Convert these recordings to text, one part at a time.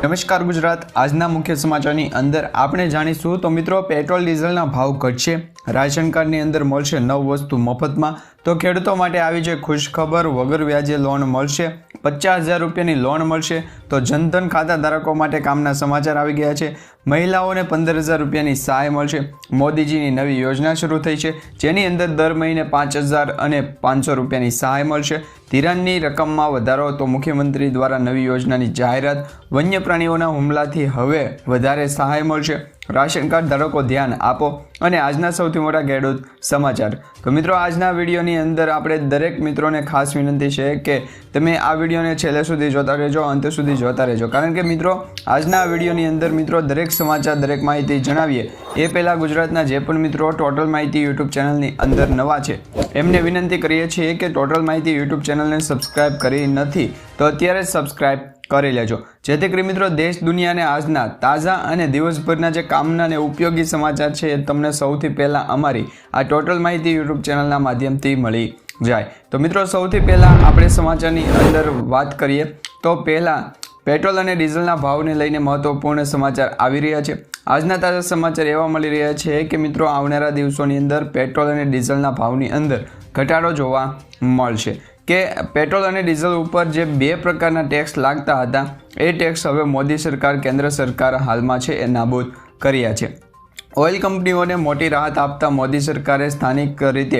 નમસ્કાર ગુજરાત, આજના મુખ્ય સમાચારની અંદર આપણે જાણીશું તો મિત્રો પેટ્રોલ ડીઝલના ભાવ ઘટશે, રાશન કાર્ડની અંદર મળશે 9 વસ્તુ મફતમાં, તો ખેડૂતો માટે આવી છે ખુશ ખબર, વગર વ્યાજે લોન મળશે, 50,000 રૂપિયાની લોન મળશે, તો જનધન ખાતા ધારકો માટે કામના સમાચાર આવી ગયા છે, મહિલાઓને 15,000 રૂપિયાની સહાય મળશે, મોદીજીની નવી યોજના શરૂ થઈ છે જેની અંદર દર મહિને 5,000 અને 500 રૂપિયાની સહાય મળશે, ધિરાણની રકમમાં વધારો, તો મુખ્યમંત્રી દ્વારા નવી યોજનાની જાહેરાત, વન્ય પ્રાણીઓના હુમલાથી હવે વધારે સહાય મળશે, રાશન કાર્ડ ધારકો ધ્યાન આપો, અને આજના સૌથી મોટા ખેડૂત સમાચાર. તો મિત્રો આજના વિડીયોની અંદર આપણે દરેક મિત્રોને ખાસ વિનંતી છે કે તમે આ વિડીયોને છેલ્લે સુધી જોતા રહેજો, અંત સુધી જોતા રહેજો, કારણ કે મિત્રો આજના વિડીયોની અંદર મિત્રો દરેક સમાચાર, દરેક માહિતી જણાવીએ એ પહેલાં ગુજરાતના જે પણ મિત્રો ટોટલ માહિતી યુટ્યુબ ચેનલની અંદર નવા છે એમને વિનંતી કરીએ છીએ કે ટોટલ માહિતી યુટ્યુબ ચેનલને સબસ્ક્રાઈબ કરી નથી તો અત્યારે જ સબસ્ક્રાઈબ કરી લેજો, જેથી કરી મિત્રો દેશ દુનિયાને આજના તાજા અને દિવસભરના જે કામના અને ઉપયોગી સમાચાર છે એ તમને સૌથી પહેલાં અમારી આ ટોટલ માહિતી યુટ્યુબ ચેનલના માધ્યમથી મળી જાય. તો મિત્રો સૌથી પહેલાં આપણે સમાચારની અંદર વાત કરીએ તો પહેલાં પેટ્રોલ અને ડીઝલના ભાવને લઈને મહત્વપૂર્ણ સમાચાર આવી રહ્યા છે. આજના તાજા સમાચાર એવા મળી રહ્યા છે કે મિત્રો આવનારા દિવસોની અંદર પેટ્રોલ અને ડીઝલના ભાવની અંદર ઘટાડો જોવા મળશે, કે પેટ્રોલ અને ડીઝલ ઉપર જે 2 પ્રકારના ટેક્સ લાગતા હતા એ ટેક્સ હવે મોદી સરકાર, કેન્દ્ર સરકાર હાલમાં છે એ નાબૂદ કર્યા છે. ઓઇલ કંપનીઓને મોટી રાહત આપતા મોદી સરકારે સ્થાનિક રીતે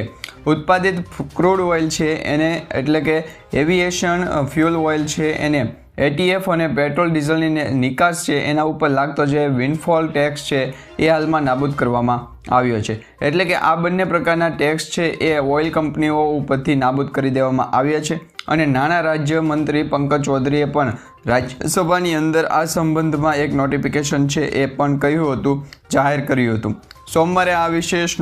ઉત્પાદિત ક્રૂડ ઓઇલ છે એને, એટલે કે એવિએશન ફ્યુલ ઓઇલ છે એને, એટીએફ અને પેટ્રોલ ડીઝલની નિકાસ છે એના ઉપર લાગતો જે વિન્ડફોલ ટેક્સ છે એ હાલમાં નાબૂદ કરવામાં આવ્યો છે. એટલે કે આ બંને પ્રકારના ટેક્સ છે એ ઓઇલ કંપનીઓ ઉપરથી નાબૂદ કરી દેવામાં આવ્યા છે, અને નાણાં રાજ્યમંત્રી પંકજ ચૌધરીએ પણ રાજ્યસભાની અંદર આ સંબંધમાં એક નોટિફિકેશન છે એ પણ કહ્યું હતું, જાહેર કર્યું હતું. સોમવારે આ વિશેષ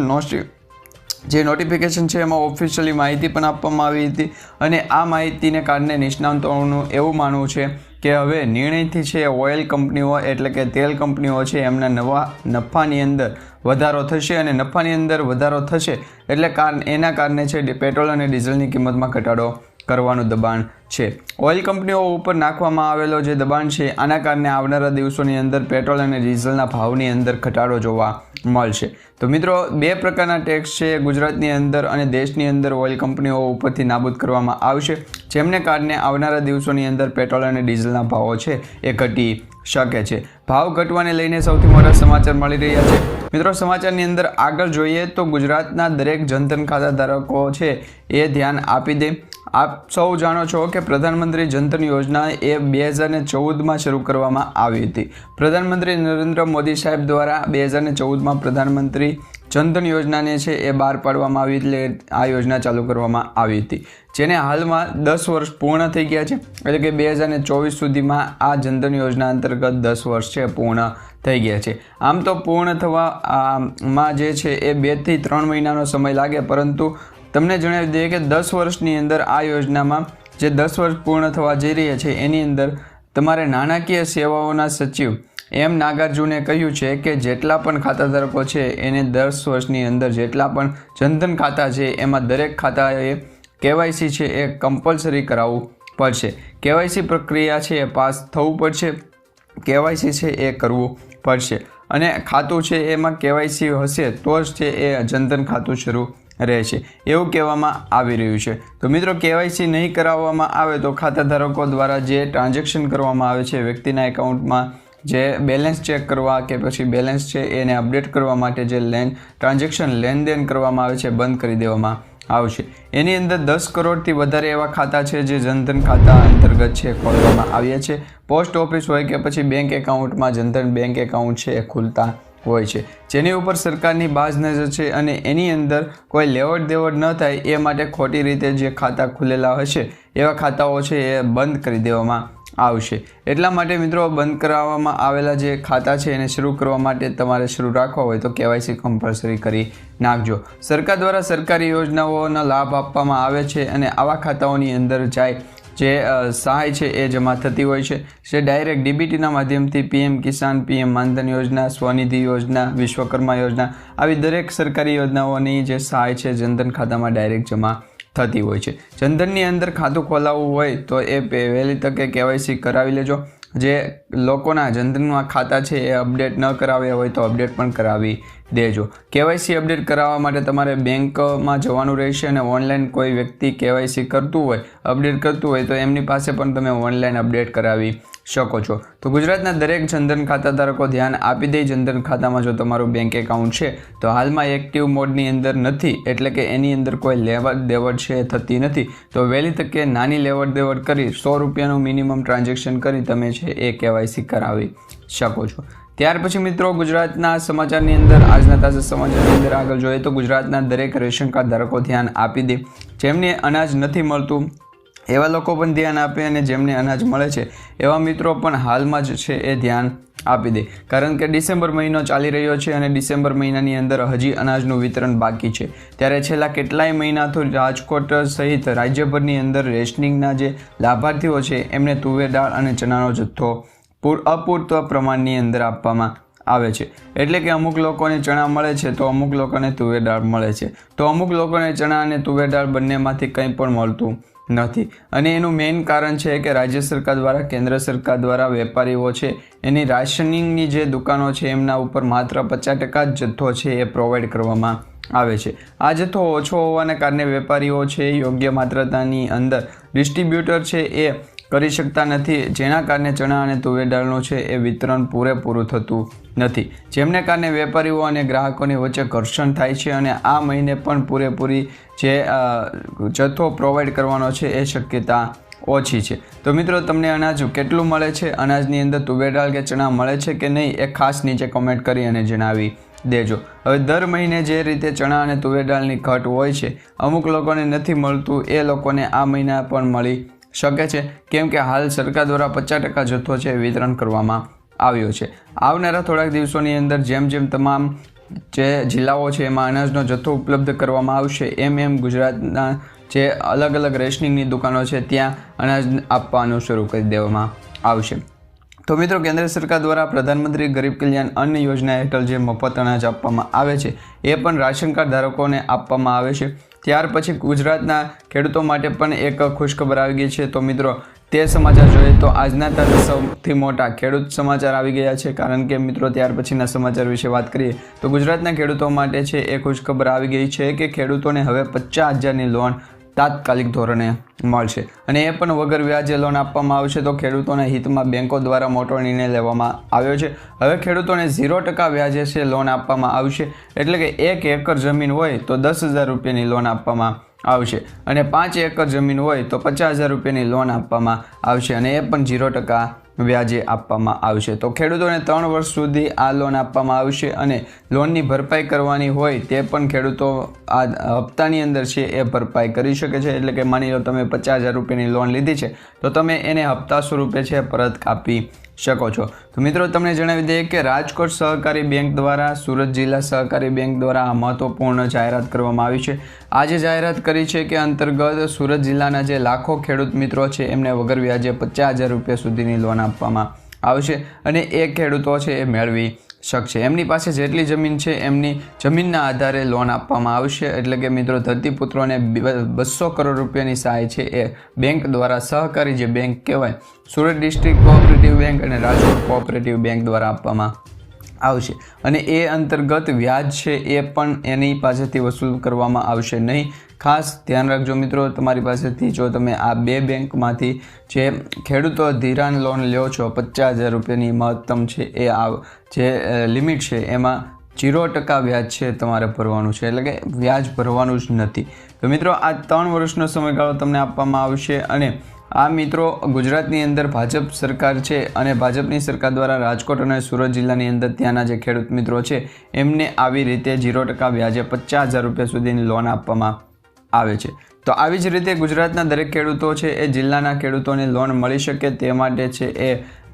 જે નોટિફિકેશન છે એમાં ઓફિશિયલી માહિતી પણ આપવામાં આવી હતી, અને આ માહિતીને કારણે નિષ્ણાંતોનું એવું માનવું છે કે હવે નિર્ણયથી છે ઓઇલ કંપનીઓ, એટલે કે તેલ કંપનીઓ છે એમના નવા નફાની અંદર વધારો થશે, અને નફાની અંદર વધારો થશે એટલે એના કારણે છે પેટ્રોલ અને ડીઝલની કિંમતમાં ઘટાડો કરવાનું દબાણ છે. ઓઇલ કંપનીઓ ઉપર નાખવામાં આવેલો જે દબાણ છે આના કારણે આવનારા દિવસોની અંદર પેટ્રોલ અને ડીઝલના ભાવની અંદર ઘટાડો જોવા મળશે. તો મિત્રો 2 પ્રકારના ટેક્સ છે ગુજરાતની અંદર અને દેશની અંદર ઓઇલ કંપનીઓ ઉપરથી નાબૂદ કરવામાં આવશે, જેમને કારણે આવનારા દિવસોની અંદર પેટ્રોલ અને ડીઝલના ભાવો છે એ ઘટી શકે છે. ભાવ ઘટવાને લઈને સૌથી મોટા સમાચાર મળી રહ્યા છે. મિત્રો સમાચારની અંદર આગળ જોઈએ તો ગુજરાતના દરેક જનધન ખાતા ધારકો છે એ ધ્યાન આપી દે. આપ સૌ જાણો છો કે પ્રધાનમંત્રી જનધન યોજના એ 2014માં શરૂ કરવામાં આવી હતી. પ્રધાનમંત્રી નરેન્દ્ર મોદી સાહેબ દ્વારા 2014માં પ્રધાનમંત્રી જનધન યોજનાને છે એ બહાર પાડવામાં આવી, એટલે આ યોજના ચાલુ કરવામાં આવી હતી, જેને હાલમાં 10 વર્ષ પૂર્ણ થઈ ગયા છે. એટલે કે 2024 સુધીમાં આ જનધન યોજના અંતર્ગત 10 વર્ષ છે પૂર્ણ થઈ ગયા છે. આમ તો પૂર્ણ થવામાં જે છે એ 2 થી 3 મહિનાનો સમય લાગે, પરંતુ તમને જણાવી દઈએ કે 10 વર્ષની અંદર આ યોજનામાં જે 10 વર્ષ પૂર્ણ થવા જઈ રહ્યા છે એની અંદર તમારે નાણાકીય સેવાઓના સચિવ એમ નાગાર્જુને કહ્યું છે કે જેટલા પણ ખાતાધારકો છે એને 10 વર્ષની અંદર જેટલા પણ જનધન ખાતા છે એમાં દરેક ખાતાએ કેવાયસી છે એ કમ્પલસરી કરાવવું પડશે. કેવાયસી પ્રક્રિયા છે એ પાસ થવું પડશે, કેવાયસી છે એ કરવું પડશે, અને ખાતું છે એમાં કેવાયસી હશે તો જ છે એ જનધન ખાતું શરૂ રહેશે એવું કહેવામાં આવી રહ્યું છે. તો મિત્રો કેવાયસી નહીં કરાવવામાં આવે તો ખાતાધારકો દ્વારા જે ટ્રાન્ઝેક્શન કરવામાં આવે છે વ્યક્તિના એકાઉન્ટમાં, જે બેલેન્સ ચેક કરવા કે પછી બેલેન્સ છે એને અપડેટ કરવા માટે જે ટ્રાન્ઝેક્શન લેનદેન કરવામાં આવે છે બંધ કરી દેવામાં આવશે. એની અંદર 10 કરોડથી વધારે એવા ખાતા છે જે જનધન ખાતા અંતર્ગત છે ખોલવામાં આવ્યા છે. પોસ્ટ ઓફિસ હોય કે પછી બેંક એકાઉન્ટમાં જનધન બેંક એકાઉન્ટ છે એ ખુલતા હોય છે, જેની ઉપર સરકારની બાજ નજર છે, અને એની અંદર કોઈ લેવડ દેવડ ન થાય એ માટે ખોટી રીતે જે ખાતા ખુલેલા હશે એવા ખાતાઓ છે એ બંધ કરી દેવામાં આવશે. એટલા માટે મિત્રો બંધ કરાવવામાં આવેલા જે ખાતા છે એને શરૂ કરવા માટે તમારે શરૂ રાખવા હોય તો કેવાયસી કમ્પલસરી કરી નાખજો. સરકાર દ્વારા સરકારી યોજનાઓનો લાભ આપવામાં આવે છે, અને આવા ખાતાઓની અંદર જાય જે સહાય છે એ જમા થતી હોય છે, જે ડાયરેક્ટ ડીબીટીના માધ્યમથી પીએમ કિસાન, પીએમ માનધન યોજના, સ્વનિધિ યોજના, વિશ્વકર્મા યોજના, આવી દરેક સરકારી યોજનાઓની જે સહાય છે જનધન ખાતામાં ડાયરેક્ટ જમા થતી હોય છે. જનધનની અંદર ખાતું ખોલાવવું હોય તો એ વહેલી તકે કેવાયસી કરાવી લેજો. જે લોકોના જનધનના ખાતા છે એ અપડેટ ન કરાવ્યા હોય તો અપડેટ પણ કરાવી દેજો. કેવાયસી અપડેટ કરાવવા માટે તમારે બેંકમાં જવાનું રહેશે અને ઓનલાઈન કોઈ વ્યક્તિ કેવાયસી કરતું હોય, અપડેટ કરતું હોય તો એમની પાસે પણ તમે ઓનલાઈન અપડેટ કરાવી શકો છો. તો ગુજરાતના દરેક જનધન ખાતા ધારકો ધ્યાન આપી દે. જનધન ખાતામાં જો તમારું બેંક એકાઉન્ટ છે તો હાલમાં એક્ટિવ મોડની અંદર નથી, એટલે કે એની અંદર કોઈ લેવડ દેવડ છે થતી નથી, તો વહેલી તકે નાની લેવડ દેવડ કરી 100 રૂપિયાનું મિનિમમ ટ્રાન્ઝેક્શન કરી તમે છે એ કેવાયસી કરાવી શકો છો. ત્યાર પછી મિત્રો ગુજરાતના સમાચારની અંદર, આજના તાજા સમાચારની અંદર આગળ જોઈએ તો ગુજરાતના દરેક રેશન કાર્ડ ધારકો ધ્યાન આપી દે. જેમને અનાજ નથી મળતું એવા લોકો પણ ધ્યાન આપે અને જેમને અનાજ મળે છે એવા મિત્રો પણ હાલમાં જ છે એ ધ્યાન આપી દે. કારણ કે ડિસેમ્બર મહિનો ચાલી રહ્યો છે અને ડિસેમ્બર મહિનાની અંદર હજી અનાજનું વિતરણ બાકી છે. ત્યારે છેલ્લા કેટલાય મહિનાથી રાજકોટ સહિત રાજ્યભરની અંદર રેશનિંગના જે લાભાર્થીઓ છે એમને તુવેર દાળ અને ચણાનો જથ્થો અપૂરતા પ્રમાણની અંદર આપવામાં આવે છે. એટલે કે અમુક લોકોને ચણા મળે છે તો અમુક લોકોને તુવેર દાળ મળે છે, તો અમુક લોકોને ચણા અને તુવેર દાળ બંનેમાંથી કંઈ પણ મળતું નથી. અને એનું મેઇન કારણ છે કે રાજ્ય સરકાર દ્વારા, કેન્દ્ર સરકાર દ્વારા વેપારીઓ છે એની રાશનિંગની જે દુકાનો છે એમના ઉપર માત્ર 50% જ જથ્થો છે એ પ્રોવાઈડ કરવામાં આવે છે. આ જથ્થો ઓછો હોવાને કારણે વેપારીઓ છે યોગ્ય માત્રાની અંદર ડિસ્ટ્રીબ્યુટર છે એ કરી શકતા નથી, જેના કારણે ચણા અને તુવેર દાળનું છે એ વિતરણ પૂરેપૂરું થતું નથી, જેમને કારણે વેપારીઓ અને ગ્રાહકોની વચ્ચે ઘર્ષણ થાય છે અને આ મહિને પણ પૂરેપૂરી જે જથ્થો પ્રોવાઈડ કરવાનો છે એ શક્યતા ઓછી છે. તો મિત્રો તમને અનાજ કેટલું મળે છે, અનાજની અંદર તુવેર દાળ કે ચણા મળે છે કે નહીં એ ખાસ નીચે કોમેન્ટ કરી અને જણાવી દેજો. હવે દર મહિને જે રીતે ચણા અને તુવેર દાળની ઘટ હોય છે, અમુક લોકોને નથી મળતું, એ લોકોને આ મહિના પણ મળી શકે છે, કેમ કે હાલ સરકાર દ્વારા 50% જથ્થો છે વિતરણ કરવામાં આવ્યો છે. આવનારા થોડાક દિવસોની અંદર જેમ જેમ તમામ જે જિલ્લાઓ છે એમાં અનાજનો જથ્થો ઉપલબ્ધ કરવામાં આવશે એમ ગુજરાતના જે અલગ અલગ રેશનિંગની દુકાનો છે ત્યાં અનાજ આપવાનું શરૂ કરી દેવામાં આવશે. તો મિત્રો કેન્દ્ર સરકાર દ્વારા પ્રધાનમંત્રી ગરીબ કલ્યાણ અન્ન યોજના હેઠળ જે મફત અનાજ આપવામાં આવે છે એ પણ રાશન કાર્ડ ધારકોને આપવામાં આવે છે. ત્યાર પછી ગુજરાતના ખેડૂતો માટે પણ એક ખુશખબર આવી ગઈ છે. તો મિત્રો તે સમાચાર જોઈએ તો આજના તાજા સૌથી મોટા ખેડૂત સમાચાર આવી ગયા છે. કારણ કે મિત્રો ત્યાર પછીના સમાચાર વિશે વાત કરીએ તો ગુજરાતના ખેડૂતો માટે છે એ ખુશખબર આવી ગઈ છે કે ખેડૂતોને હવે 50,000ની લોન તાત્કાલિક ધોરણે મળશે અને એ પણ વગર વ્યાજે લોન આપવામાં આવશે. તો ખેડૂતોના હિતમાં બેંકો દ્વારા મોટો નિર્ણય લેવામાં આવ્યો છે. હવે ખેડૂતોને 0% વ્યાજે છે લોન આપવામાં આવશે. એટલે કે 1 એકર જમીન હોય તો 10,000 રૂપિયાની લોન આપવામાં આવશે અને 5 એકર જમીન હોય તો 50,000 રૂપિયાની લોન આપવામાં આવશે અને એ પણ 0% વ્યાજે આપવામાં આવશે. તો ખેડૂતોને 3 વર્ષ સુધી આ લોન આપવામાં આવશે અને લોનની ભરપાઈ કરવાની હોય તે પણ ખેડૂતો આ હપ્તાની અંદર છે એ ભરપાઈ કરી શકે છે. એટલે કે માની લો તમે 50,000 રૂપિયાની લોન લીધી છે તો તમે એને હપ્તા સ્વરૂપે છે પરત કાપી શકો છો. તો મિત્રો તમને જણાવી દઈએ કે રાજકોટ સહકારી બેંક દ્વારા, સુરત જિલ્લા સહકારી બેંક દ્વારા આ મહત્વપૂર્ણ જાહેરાત કરવામાં આવી છે. આજે જાહેરાત કરી છે કે અંતર્ગત સુરત જિલ્લાના જે લાખો ખેડૂત મિત્રો છે એમને વગર વ્યાજે 50,000 રૂપિયા સુધીની લોન આપવામાં આવશે અને એ ખેડૂતો છે એ મેળવી શકશે. એમની પાસે જેટલી જમીન છે એમની જમીનના આધારે લોન આપવામાં આવશે. એટલે કે મિત્રો ધરતીપુત્રોને 200 કરોડ રૂપિયાની સહાય છે એ બેંક દ્વારા, સહકારી જે બેંક કહેવાય સુરત ડિસ્ટ્રિક્ટ કોઓપરેટિવ બેંક અને રાજકોટ કોઓપરેટિવ બેંક દ્વારા આપવામાં આવશે અને એ અંતર્ગત વ્યાજ છે એ પણ એની પાસેથી વસૂલ કરવામાં આવશે નહીં. ખાસ ધ્યાન રાખજો મિત્રો, તમારી પાસેથી જો તમે આ 2 બેંકમાંથી જે ખેડૂતો ધિરાણ લોન લ્યો છો 50,000 રૂપિયાની મહત્તમ છે એ જે લિમિટ છે એમાં 0% વ્યાજ છે તમારે ભરવાનું છે. એટલે કે વ્યાજ ભરવાનું જ નથી. તો મિત્રો આ 3 વર્ષનો સમયગાળો તમને આપવામાં આવશે અને આ મિત્રો ગુજરાતની અંદર ભાજપ સરકાર છે અને ભાજપની સરકાર દ્વારા રાજકોટ અને સુરત જિલ્લાની અંદર ત્યાંના જે ખેડૂત મિત્રો છે એમને આવી રીતે 0% વ્યાજે 50,000 રૂપિયા સુધીની લોન આપવામાં આવે છે. તો આવી જ રીતે ગુજરાતના દરેક ખેડૂતો છે એ જિલ્લાના ખેડૂતોને લોન મળી શકે તે માટે છે એ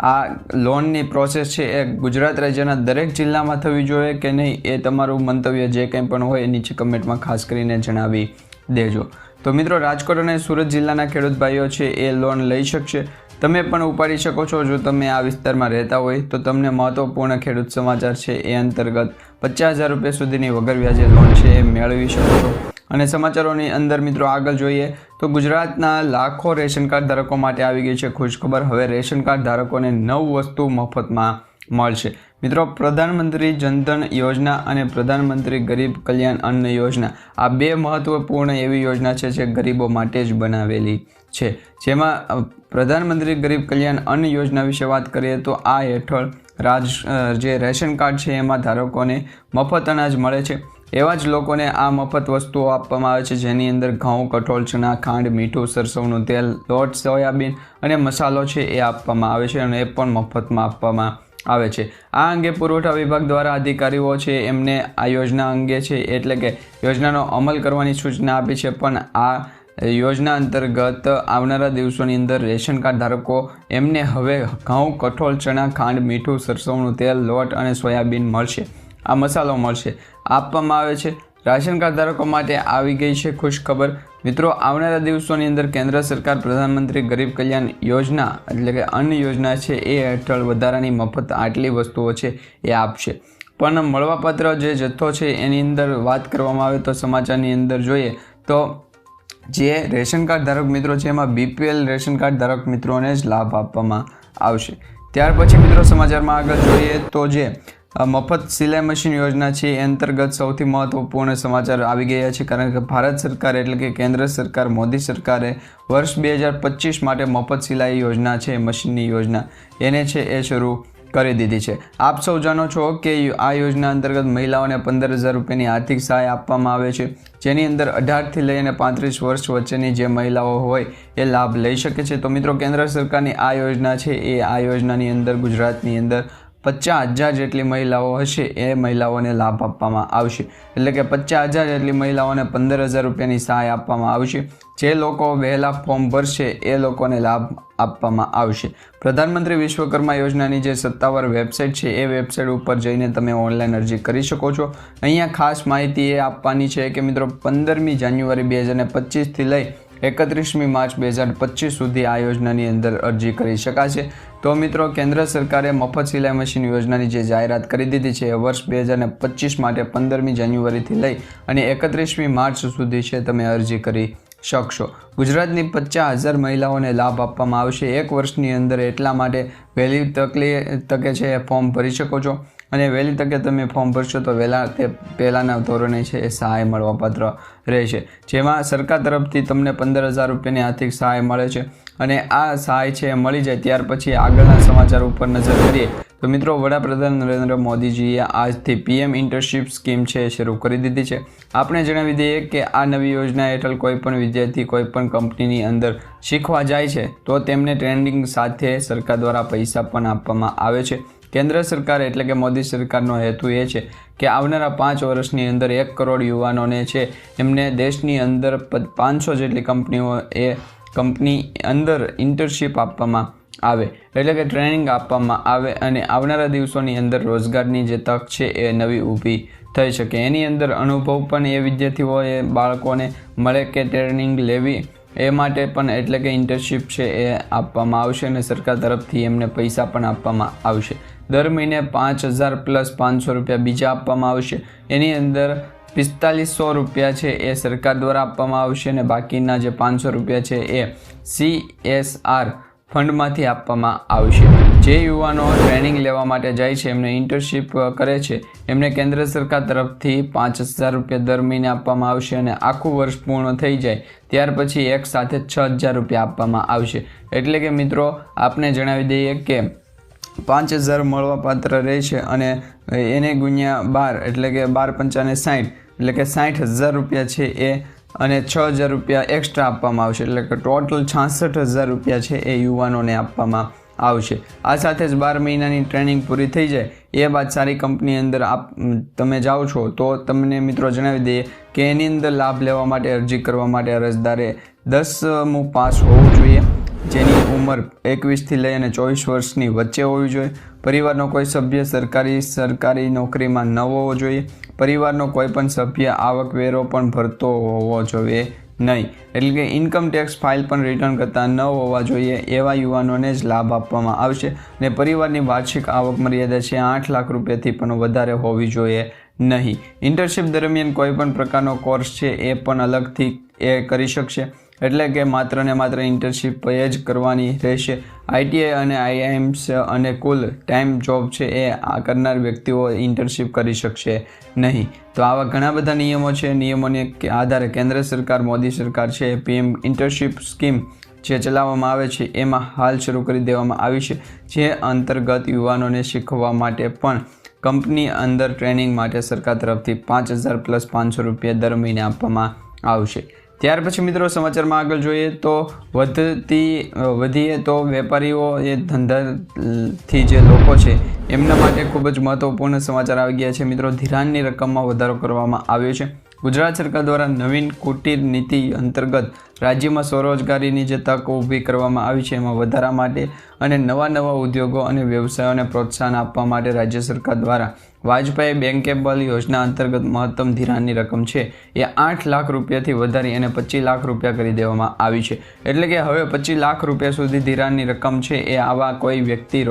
આ લોનની પ્રોસેસ છે એ ગુજરાત રાજ્યના દરેક જિલ્લામાં થવી જોઈએ કે નહીં એ તમારું મંતવ્ય જે કંઈ પણ હોય એ નીચે કમેન્ટમાં ખાસ કરીને જણાવી દેજો. તો મિત્રો રાજકોટ અને સુરત જિલ્લાના ખેડૂત ભાઈઓ છે એ લોન લઈ શકશે. તમે પણ ઉપાડી શકો છો જો તમે આ વિસ્તારમાં રહેતા હોય તો. તમને મહત્વપૂર્ણ ખેડૂત સમાચાર છે એ અંતર્ગત 50,000 રૂપિયા સુધીની વગર વ્યાજે લોન છે એ મેળવી શકો છો. અને સમાચારોની અંદર મિત્રો આગળ જોઈએ તો ગુજરાતના લાખો રેશન કાર્ડ ધારકો માટે આવી ગઈ છે ખુશખબર. હવે રેશન કાર્ડ ધારકોને 9 વસ્તુ મફતમાં મળશે. મિત્રો, પ્રધાનમંત્રી જનધન યોજના અને પ્રધાનમંત્રી ગરીબ કલ્યાણ અન્ન યોજના આ 2 મહત્વપૂર્ણ એવી યોજના છે જે ગરીબો માટે જ બનાવેલી છે. જેમાં પ્રધાનમંત્રી ગરીબ કલ્યાણ અન્ન યોજના વિશે વાત કરીએ તો આ હેઠળ જે રેશન કાર્ડ છે એમાં ધારકોને મફત અનાજ મળે છે. એવા જ લોકોને આ મફત વસ્તુઓ આપવામાં આવે છે જેની અંદર ઘઉં, કઠોળ, ચણા, ખાંડ, મીઠું, સરસવનું તેલ, લોટ, સોયાબીન અને મસાલો છે એ આપવામાં આવે છે અને એ પણ મફતમાં આપવામાં આવે છે. આ અંગે પુરવઠા વિભાગ દ્વારા અધિકારીઓ છે એમને આ યોજના અંગે છે એટલે કે યોજનાનો અમલ કરવાની સૂચના આપી છે. પણ આ યોજના અંતર્ગત આવનારા દિવસોની અંદર રેશન કાર્ડ ધારકો એમને હવે ઘઉં, કઠોળ, ચણા, ખાંડ, મીઠું, સરસવનું તેલ, લોટ અને સોયાબીન મળશે. આ મસાલો મળશે આપવામાં આવે છે. રાશન કાર્ડ ધારકો માટે આવી ગઈ છે ખુશખબર. મિત્રો, આવનારા દિવસોની અંદર કેન્દ્ર સરકાર પ્રધાનમંત્રી ગરીબ કલ્યાણ યોજના એટલે કે અન્ન યોજના છે એ હેઠળ વધારાની મફત આટલી વસ્તુઓ છે એ આપશે. પણ મળવાપાત્ર જે જથ્થો છે એની અંદર વાત કરવામાં આવે તો સમાચારની અંદર જોઈએ તો જે રેશન કાર્ડ ધારક મિત્રો છે એમાં BPL રેશન કાર્ડ ધારક મિત્રોને જ લાભ આપવામાં આવશે. ત્યાર પછી મિત્રો સમાચારમાં આગળ જોઈએ તો જે મફત સિલાઈ મશીન યોજના છે એ અંતર્ગત સૌથી મહત્વપૂર્ણ સમાચાર આવી ગયા છે. કારણ કે ભારત સરકાર એટલે કે કેન્દ્ર સરકાર મોદી સરકારે વર્ષ 2025 માટે મફત સિલાઈ યોજના છે મશીનની યોજના એને છે એ શરૂ કરી દીધી છે. આપ સૌ જાણો છો કે આ યોજના અંતર્ગત મહિલાઓને 15,000 રૂપિયાની આર્થિક સહાય આપવામાં આવે છે જેની અંદર 18થી લઈને 35 વર્ષ વચ્ચેની જે મહિલાઓ હોય એ લાભ લઈ શકે છે. તો મિત્રો, કેન્દ્ર સરકારની આ યોજના છે એ આ યોજનાની અંદર ગુજરાતની અંદર 50,000 જેટલી મહિલાઓ હશે એ મહિલાઓને લાભ આપવામાં આવશે. એટલે કે 50,000 જેટલી મહિલાઓને 15,000 રૂપિયાની સહાય આપવામાં આવશે. જે લોકો વહેલા ફોર્મ ભરશે એ લોકોને લાભ આપવામાં આવશે. પ્રધાનમંત્રી વિશ્વકર્મા યોજનાની જે સત્તાવાર વેબસાઇટ છે એ વેબસાઇટ ઉપર જઈને તમે ઓનલાઈન અરજી કરી શકો છો. અહીંયા ખાસ માહિતી એ આપવાની છે કે મિત્રો 15મી જાન્યુઆરી 2025થી લઈ 31મી માર્ચ 2025 સુધી આ યોજનાની અંદર અરજી કરી શકાશે. તો મિત્રો, કેન્દ્ર સરકારે મફત સિલાઈ મશીન યોજનાની જે જાહેરાત કરી દીધી છે એ વર્ષ 2025 માટે 15મી જાન્યુઆરીથી લઈ અને 31મી માર્ચ સુધી છે તમે અરજી કરી શકશો. ગુજરાતની 50,000 મહિલાઓને લાભ આપવામાં આવશે 1 વર્ષની અંદર. એટલા માટે વહેલી તકે છે એ ફોર્મ ભરી શકો છો અને વહેલી તકે તમે ફોર્મ ભરશો તો પહેલાંના ધોરણે છે એ સહાય મળવાપાત્ર રહેશે. જેમાં સરકાર તરફથી તમને 15,000 રૂપિયાની આર્થિક સહાય મળે છે અને આ સહાય છે એ મળી જાય ત્યાર પછી આગળના સમાચાર ઉપર નજર કરીએ તો મિત્રો, વડાપ્રધાન નરેન્દ્ર મોદીજીએ આજથી PM ઇન્ટર્નશીપ સ્કીમ છે એ શરૂ કરી દીધી છે. આપણે જણાવી દઈએ કે આ નવી યોજના હેઠળ કોઈપણ વિદ્યાર્થી કોઈપણ કંપનીની અંદર શીખવા જાય છે તો તેમને ટ્રેનિંગ સાથે સરકાર દ્વારા પૈસા પણ આપવામાં આવે છે. કેન્દ્ર સરકાર એટલે કે મોદી સરકારનો હેતુ એ છે કે આવનારા 5 વર્ષની અંદર 1 કરોડ યુવાનોને છે એમને દેશની અંદર 500 જેટલી કંપનીઓ એ કંપની અંદર ઇન્ટર્નશીપ આપવામાં આવે એટલે કે ટ્રેનિંગ આપવામાં આવે અને આવનારા દિવસોની અંદર રોજગારની જે તક છે એ નવી ઊભી થઈ શકે. એની અંદર અનુભવ પણ એ વિદ્યાર્થીઓએ બાળકોને મળે કે ટ્રેનિંગ લેવી એ માટે પણ એટલે કે ઇન્ટર્નશીપ છે એ આપવામાં આવશે અને સરકાર તરફથી એમને પૈસા પણ આપવામાં આવશે. દર મહિને 5,000 પ્લસ 500 રૂપિયા બીજા આપવામાં આવશે. એની અંદર 4500 રૂપિયા છે એ સરકાર દ્વારા આપવામાં આવશે અને બાકીના જે 500 રૂપિયા છે એ CSR ફંડમાંથી આપવામાં આવશે. જે યુવાનો ટ્રેનિંગ લેવા માટે જાય છે એમને ઇન્ટર્નશીપ કરે છે એમને કેન્દ્ર સરકાર તરફથી 5,000 રૂપિયા દર મહિને આપવામાં આવશે અને આખું વર્ષ પૂર્ણ થઈ જાય ત્યાર પછી એક સાથે 6,000 રૂપિયા આપવામાં આવશે. એટલે કે મિત્રો, આપને જણાવી દઈએ કે 5,000 મળવાપાત્ર રહે છે અને એને ગુણ્યા 12 એટલે કે 12 × 5 = 60 એટલે કે 60,000 રૂપિયા છે એ અને 6,000 રૂપિયા એક્સ્ટ્રા આપવામાં આવશે. એટલે કે ટોટલ 66,000 રૂપિયા છે એ યુવાનોને આપવામાં આવશે. આ સાથે જ 12 મહિનાની ટ્રેનિંગ પૂરી થઈ જાય એ બાદ સારી કંપની અંદર તમે જાઓ છો તો તમને મિત્રો જણાવી દઈએ કે એની અંદર લાભ લેવા માટે અરજી કરવા માટે અરજદારે 10મું પાસ હોવું જોઈએ, જેની ઉંમર 21થી લઈ અને 24 વર્ષની વચ્ચે હોવી જોઈએ. પરિવારનો કોઈ સભ્ય સરકારી નોકરીમાં ન હોવો જોઈએ. પરિવારનો કોઈ પણ સભ્ય આવકવેરો પણ ભરતો હોવો જોઈએ નહીં. એટલે કે ઇન્કમ ટેક્સ ફાઇલ પણ રિટર્ન કરતા ન હોવા જોઈએ એવા યુવાનોને જ લાભ આપવામાં આવશે અને પરિવારની વાર્ષિક આવક મર્યાદા છે 8 લાખ રૂપિયાથી પણ વધારે હોવી જોઈએ નહીં. ઇન્ટર્નશિપ દરમિયાન કોઈ પણ પ્રકારનો કોર્સ છે એ પણ અલગથી એ કરી શકશે, એટલે કે માત્ર ને માત્ર ઇન્ટર્નશિપ જ કરવાની રહેશે. ITI અને IIMs અને કુલ ટાઈમ જોબ છે એ કરનાર વ્યક્તિઓ ઇન્ટર્નશિપ કરી શકશે નહીં. તો આવા ઘણા બધા નિયમો છે. નિયમોને આધારે કેન્દ્ર સરકાર, મોદી સરકાર છે, PM ઇન્ટર્નશિપ સ્કીમ જે ચલાવવામાં આવે છે એમાં હાલ શરૂ કરી દેવામાં આવી છે, જે અંતર્ગત યુવાનોને શીખવા માટે પણ કંપની અંદર ટ્રેનિંગ માટે સરકાર તરફથી 5,000 + 500 રૂપિયા દર મહિને આપવામાં આવશે. ત્યાર પછી મિત્રો સમાચારમાં આગળ જોઈએ તો વધીએ તો વેપારીઓ એ ધંધાથી જે લોકો છે એમના માટે ખૂબ જ મહત્વપૂર્ણ સમાચાર આવી ગયા છે. મિત્રો, ધિરાણની રકમમાં વધારો કરવામાં આવ્યો છે. ગુજરાત સરકાર દ્વારા નવીન કુટીર નીતિ અંતર્ગત રાજ્યમાં સ્વરોજગારીની જે તક ઊભી કરવામાં આવી છે એમાં વધારા માટે અને નવા ઉદ્યોગો અને વ્યવસાયોને પ્રોત્સાહન આપવા માટે રાજ્ય સરકાર દ્વારા વાજપાઈ બેન્કેબલ યોજના અંતર્ગત મહત્તમ ધિરાણની રકમ છે એ 8 લાખ રૂપિયાથી વધારી અને 25 લાખ રૂપિયા કરી દેવામાં આવી છે. એટલે કે હવે 25 લાખ રૂપિયા સુધી ધિરાણની રકમ છે એ આવા કોઈ વ્યક્તિ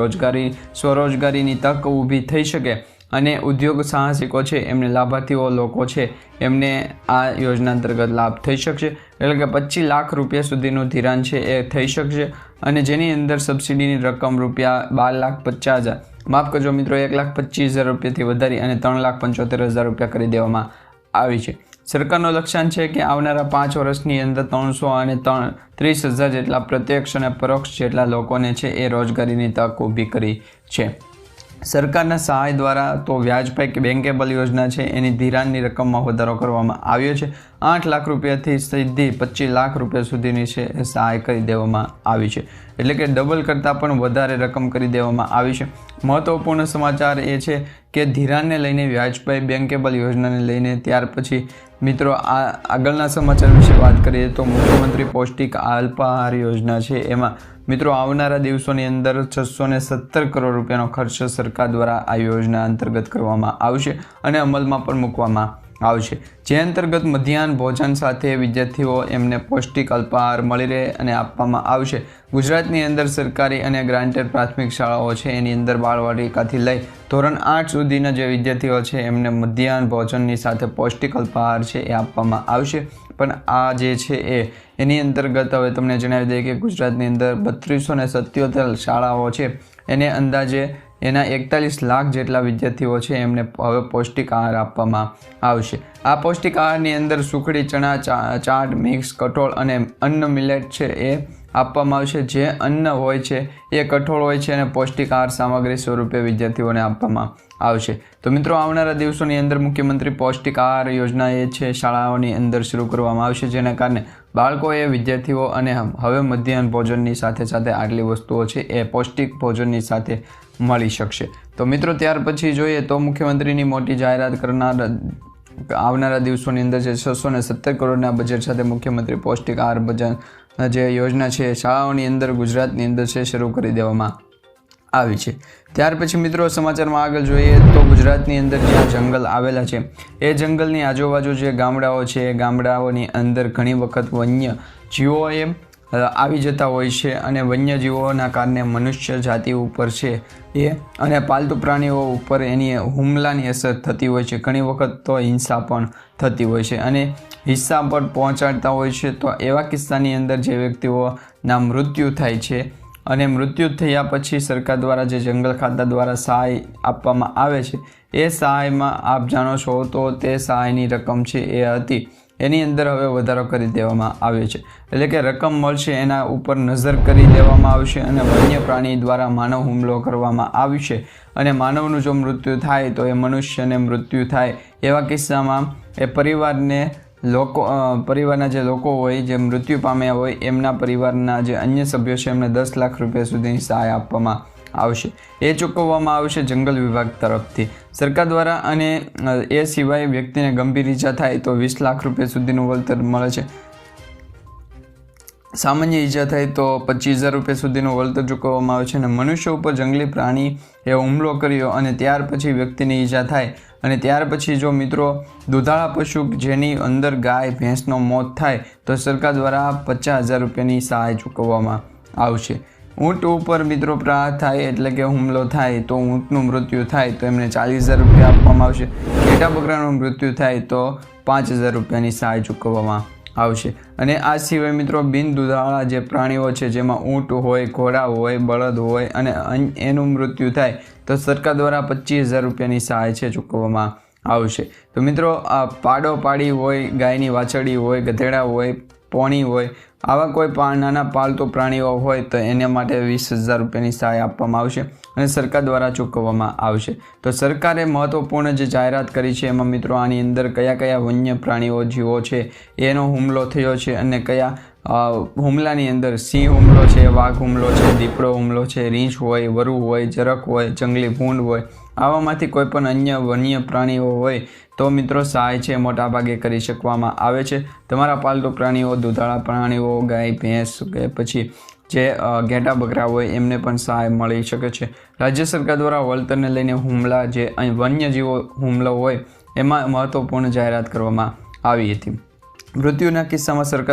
સ્વરોજગારીની તક ઊભી થઈ શકે અને ઉદ્યોગ સાહસિકો છે એમને લાભાર્થીઓ લોકો છે એમને આ યોજના અંતર્ગત લાભ થઈ શકશે. એટલે કે 25 લાખ રૂપિયા સુધીનું ધિરાણ છે એ થઈ શકશે અને જેની અંદર સબસિડીની રકમ રૂપિયા 12,50,000 માફ કરજો મિત્રો 1,25,000 રૂપિયાથી વધારી અને 3,75,000 રૂપિયા કરી દેવામાં આવી છે. સરકારનો લક્ષ્યાંક છે કે આવનારા 5 વર્ષની અંદર 300 અને 30,000 જેટલા પ્રત્યક્ષ અને પરોક્ષ જેટલા લોકોને છે એ રોજગારીની તક ઊભી કરી છે. સરકારના સહાય દ્વારા તો વ્યાજપાઈ બેન્કેબલ યોજના છે એની ધિરાણની રકમમાં વધારો કરવામાં આવ્યો છે. 8 લાખ રૂપિયાથી સીધી 25 લાખ રૂપિયા સુધીની છે એ સહાય કરી દેવામાં આવી છે. એટલે કે ડબલ કરતાં પણ વધારે રકમ કરી દેવામાં આવી છે. મહત્વપૂર્ણ સમાચાર એ છે કે ધિરાણને લઈને વ્યાજપાઈ બેન્કેબલ યોજનાને લઈને ત્યાર પછી મિત્રો આ આગળના સમાચાર વિશે વાત કરીએ તો મુખ્યમંત્રી પૌષ્ટિક અલ્પાહાર યોજના છે એમાં મિત્રો આવનારા દિવસોની અંદર 617 કરોડ રૂપિયાનો ખર્ચ સરકાર દ્વારા આ યોજના અંતર્ગત કરવામાં આવશે અને અમલમાં પણ મૂકવામાં આવશે. જે અંતર્ગત મધ્યાહન ભોજન સાથે વિદ્યાર્થીઓ એમને પૌષ્ટિક અલ્પાહાર મળી રહે અને આપવામાં આવશે. ગુજરાતની અંદર સરકારી અને ગ્રાન્ટેડ પ્રાથમિક શાળાઓ છે એની અંદર બાળવાટિકાથી લઈ ધોરણ 8 સુધીના જે વિદ્યાર્થીઓ છે એમને મધ્યાહન ભોજનની સાથે પૌષ્ટિક અલ્પાહાર છે એ આપવામાં આવશે. પણ આ જે છે એની અંતર્ગત હવે તમને જણાવી દઈએ કે ગુજરાતની અંદર 377 શાળાઓ છે એને અંદાજે એના 41 લાખ જેટલા વિદ્યાર્થીઓ છે એમને હવે પૌષ્ટિક આહાર આપવામાં આવશે. આ પૌષ્ટિક આહારની અંદર સુખડી, ચણા, ચાટ, મિક્સ, કઠોળ અને અન્ન મિલેટ છે એ આપવામાં આવશે. જે અન્ન હોય છે એ કઠોળ હોય છે અને પૌષ્ટિક આહાર સામગ્રી સ્વરૂપે વિદ્યાર્થીઓને આપવામાં આવશે. તો મિત્રો આવનારા દિવસોની અંદર મુખ્યમંત્રી પૌષ્ટિક આહાર યોજના એ છે શાળાઓની અંદર શરૂ કરવામાં આવશે, જેના કારણે બાળકોએ વિદ્યાર્થીઓ અને હવે મધ્યાહન ભોજનની સાથે સાથે આટલી વસ્તુઓ છે એ પૌષ્ટિક ભોજનની સાથે મળી શકશે. તો મિત્રો ત્યાર પછી જોઈએ તો મુખ્યમંત્રીની મોટી જાહેરાત કરનાર આવનારા દિવસોની અંદર જે 617 કરોડના બજેટ સાથે મુખ્યમંત્રી પૌષ્ટિક આહાર ભોજન જે યોજના છે શાળાઓની અંદર ગુજરાતની અંદર છે શરૂ કરી દેવામાં આવી છે. ત્યાર પછી મિત્રો સમાચારમાં આગળ જોઈએ તો ગુજરાતની અંદર જ્યાં જંગલ આવેલા છે એ જંગલની આજુબાજુ જે ગામડાઓ છે એ ગામડાઓની અંદર ઘણી વખત વન્ય જીવોએ આવી જતા હોય છે અને વન્યજીવોના કારણે મનુષ્ય જાતિ ઉપર છે એ અને પાલતુ પ્રાણીઓ ઉપર એની હુમલાની અસર થતી હોય છે. ઘણી વખત તો હિંસા પણ થતી હોય છે અને હિંસા પર પહોંચાડતા હોય છે. તો એવા કિસ્સાની અંદર જે વ્યક્તિઓના મૃત્યુ થાય છે અને મૃત્યુ થયા પછી સરકાર દ્વારા જે જંગલ ખાતા દ્વારા સહાય આપવામાં આવે છે એ સહાયમાં આપ જાણો છો તો તે સહાયની રકમ છે એ હતી એની અંદર હવે વધારો કરી દેવામાં આવ્યો છે. એટલે કે રકમ મળશે એના ઉપર નજર કરી દેવામાં આવશે અને વન્ય પ્રાણી દ્વારા માનવ હુમલો કરવામાં આવશે અને માનવનું જો મૃત્યુ થાય તો એ મનુષ્યને મૃત્યુ થાય એવા કિસ્સામાં એ પરિવારના જે લોકો હોય જે મૃત્યુ પામ્યા હોય એમના પરિવારના જે અન્ય સભ્યો છે એમને 10 લાખ રૂપિયા સુધીની સહાય આપવામાં આવશે. એ ચૂકવવામાં આવશે જંગલ વિભાગ તરફથી સરકાર દ્વારા અને એ સિવાય વ્યક્તિને ગંભીર ઈજા થાય તો 20 લાખ રૂપિયા સુધીનું વળતર મળે છે. સામાન્ય ઈજા થાય તો 25,000 રૂપિયા સુધીનું વળતર ચૂકવવામાં આવે છે અને મનુષ્ય ઉપર જંગલી પ્રાણી એ હુમલો કર્યો અને ત્યાર પછી વ્યક્તિની ઈજા થાય અને ત્યાર પછી જો મિત્રો દુધાળા પશુ જેની અંદર ગાય ભેંસનો મોત થાય તો સરકાર દ્વારા 50,000 રૂપિયાની સહાય ચૂકવવામાં આવશે. ઊંટ ઉપર મિત્રો પ્રહાર થાય એટલે કે હુમલો થાય તો ઊંટનું મૃત્યુ થાય તો એમને 40,000 રૂપિયા આપવામાં આવશે. ઘેટા બકરાનું મૃત્યુ થાય તો 5,000 રૂપિયાની સહાય ચૂકવવામાં આવશે. અને આ સિવાય મિત્રો બિન દુધાળા જે પ્રાણીઓ છે જેમાં ઊંટ હોય, ઘોડા હોય, બળદ હોય અને એનું મૃત્યુ થાય તો સરકાર દ્વારા 25,000 રૂપિયાની સહાય છે ચૂકવવામાં આવશે. તો મિત્રો આ પાડો પાડી હોય, ગાયની વાછરડી હોય, ગધેડા હોય, પોણી હોય, આવા કોઈ નાના પાલતુ પ્રાણીઓ હોય તો એને માટે 20,000 રૂપિયાની સહાય આપવામાં આવશે અને સરકાર દ્વારા ચૂકવવામાં આવશે. તો સરકારે મહત્વપૂર્ણ જે જાહેરાત કરી છે એમાં મિત્રો આની અંદર કયા કયા વન્ય પ્રાણીઓ જીવો છે એનો હુમલો થયો છે અને કયા હુમલાની અંદર સિંહ હુમલો છે, વાઘ હુમલો છે, દીપડો હુમલો છે, રીંછ હોય, વરુ હોય, જરખ હોય, જંગલી ભૂંડ હોય, આવામાંથી કોઈ પણ અન્ય વન્ય પ્રાણીઓ હોય તો મિત્રો સહાય છે મોટાભાગે કરી શકવામાં આવે છે. તમારા પાલતુ પ્રાણીઓ, દુધાળા પ્રાણીઓ, ગાય, ભેંસ કે પછી જે ઘેટા બકરા હોય એમને પણ સહાય મળી શકે છે. રાજ્ય સરકાર દ્વારા વળતરને લઈને હુમલા જે વન્યજીવો હુમલો હોય એમાં મહત્વપૂર્ણ જાહેરાત કરવામાં આવી હતી. મૃત્યુના કિસ્સામાં સરકાર